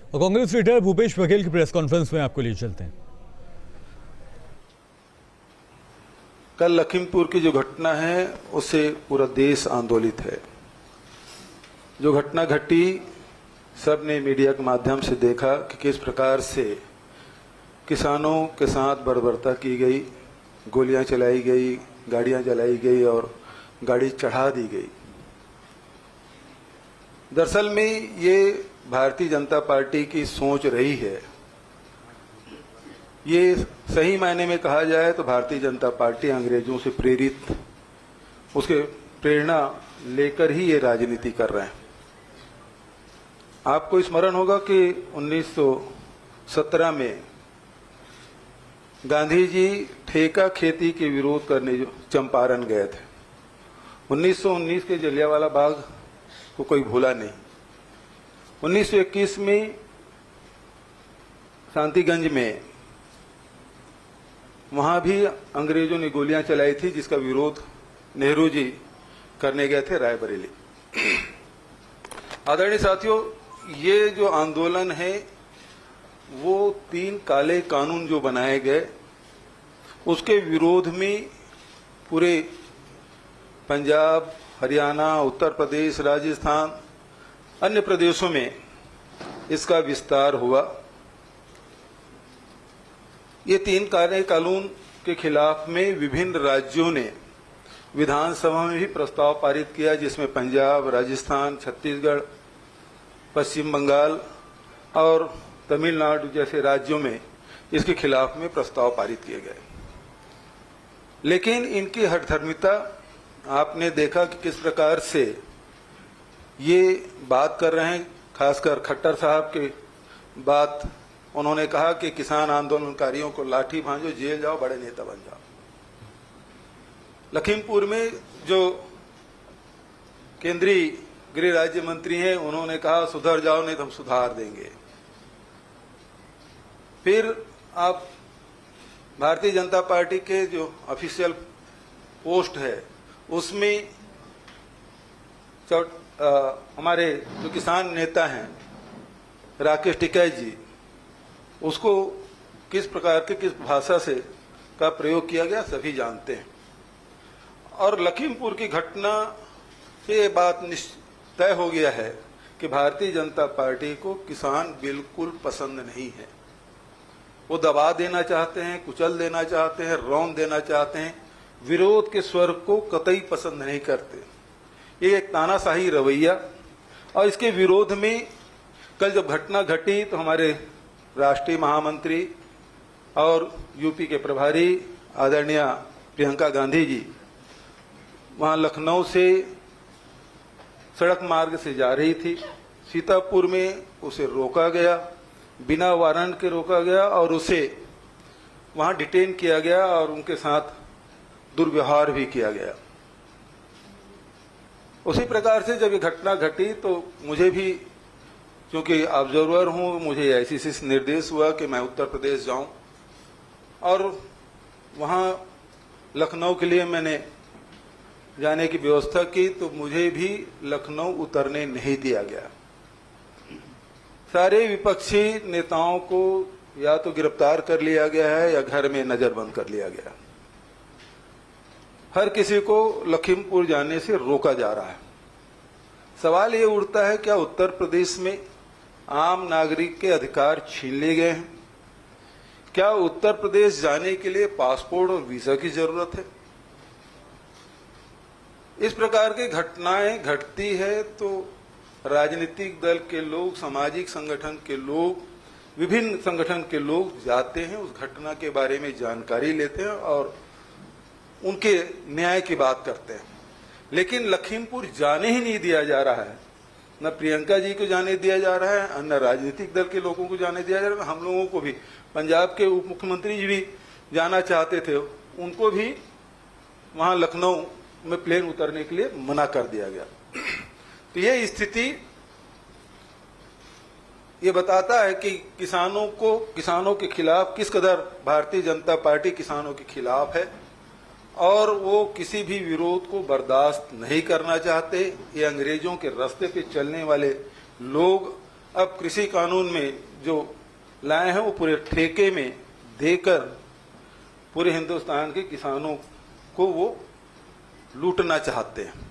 और कांग्रेस लीडर भूपेश बघेल की press conference में आपको लिए चलते हैं। कल लखीमपुर की जो घटना है उससे पूरा देश आंदोलित है। जो घटना घटी, सबने मीडिया के माध्यम से देखा कि किस प्रकार से किसानों के साथ बर्बरता की गई, गोलियां चलाई गई, गाड़ियां जलाई गई और गाड़ी चढ़ा दी गई। दरअसल में ये भारतीय जनता पार्टी की सोच रही है। ये सही मायने में कहा जाए तो भारतीय जनता पार्टी अंग्रेजों से प्रेरित, उसके प्रेरणा लेकर ही ये राजनीति कर रहे हैं। आपको स्मरण होगा कि 1917 में गांधी जी ठेका खेती के विरोध करने जो चंपारण गए थे। 1919 के जलियांवाला बाग को कोई भूला नहीं। 1921 में शांतिगंज में वहां भी अंग्रेजों ने गोलियां चलाई थी, जिसका विरोध नेहरू जी करने गए थे रायबरेली। आदरणीय साथियों, ये जो आंदोलन है वो 3 काले कानून जो बनाए गए उसके विरोध में पूरे पंजाब, हरियाणा, उत्तर प्रदेश, राजस्थान, अन्य प्रदेशों में इसका विस्तार हुआ। ये 3 काले कानून के खिलाफ में विभिन्न राज्यों ने विधानसभा में भी प्रस्ताव पारित किया, जिसमें पंजाब, राजस्थान, छत्तीसगढ़, पश्चिम बंगाल और तमिलनाडु जैसे राज्यों में इसके खिलाफ में प्रस्ताव पारित किए गए। लेकिन इनकी हठधर्मिता आपने देखा कि किस प्रकार से ये बात कर रहे हैं। खासकर खट्टर साहब के बात, उन्होंने कहा कि किसान आंदोलनकारियों को लाठी भांजो, जेल जाओ, बड़े नेता बन जाओ। लखीमपुर में जो केंद्रीय गृह राज्य मंत्री हैं, उन्होंने कहा सुधर जाओ नहीं तो हम सुधार देंगे। फिर आप भारतीय जनता पार्टी के जो ऑफिशियल पोस्ट है उसमें हमारे जो किसान नेता हैं राकेश टिकैत जी, उसको किस प्रकार के किस भाषा से का प्रयोग किया गया सभी जानते हैं। और लखीमपुर की घटना से ये बात तय हो गया है कि भारतीय जनता पार्टी को किसान बिल्कुल पसंद नहीं है। वो दबा देना चाहते हैं, कुचल देना चाहते हैं, रौंद देना चाहते हैं, विरोध के स्वर को कतई पसंद नहीं करते। ये एक तानाशाही रवैया, और इसके विरोध में कल जब घटना घटी तो हमारे राष्ट्रीय महामंत्री और यूपी के प्रभारी आदरणीय प्रियंका गांधी जी वहां लखनऊ से सड़क मार्ग से जा रही थी। सीतापुर में उसे रोका गया, बिना वारंट के रोका गया और उसे वहां डिटेन किया गया और उनके साथ दुर्व्यवहार भी किया गया। उसी प्रकार से जब ये घटना घटी तो मुझे भी, क्योंकि ऑब्जर्वर हूं, मुझे आईसीसी से निर्देश हुआ कि मैं उत्तर प्रदेश जाऊं और वहां लखनऊ के लिए मैंने जाने की व्यवस्था की, तो मुझे भी लखनऊ उतरने नहीं दिया गया। सारे विपक्षी नेताओं को या तो गिरफ्तार कर लिया गया है या घर में नजरबंद कर लिया गया। हर किसी को लखीमपुर जाने से रोका जा रहा है। सवाल ये उठता है, क्या उत्तर प्रदेश में आम नागरिक के अधिकार छीन लिए गए हैं? क्या उत्तर प्रदेश जाने के लिए पासपोर्ट और वीजा की जरूरत है? इस प्रकार की घटनाएं घटती है तो राजनीतिक दल के लोग, सामाजिक संगठन के लोग, विभिन्न संगठन के लोग जाते हैं, उस घटना के बारे में जानकारी लेते हैं और उनके न्याय की बात करते हैं। लेकिन लखीमपुर जाने ही नहीं दिया जा रहा है। न प्रियंका जी को जाने दिया जा रहा है, न राजनीतिक दल के लोगों को जाने दिया जा रहा है। हम लोगों को भी, पंजाब के उप मुख्यमंत्री जी भी जाना चाहते थे, उनको भी वहां लखनऊ में प्लेन उतरने के लिए मना कर दिया गया। तो ये स्थिति ये बताता है कि किसानों के खिलाफ किस कदर भारतीय जनता पार्टी किसानों के खिलाफ है और वो किसी भी विरोध को बर्दाश्त नहीं करना चाहते। ये अंग्रेजों के रास्ते पे चलने वाले लोग अब कृषि कानून में जो लाए हैं वो पूरे ठेके में देकर पूरे हिंदुस्तान के किसानों को वो लूटना चाहते हैं।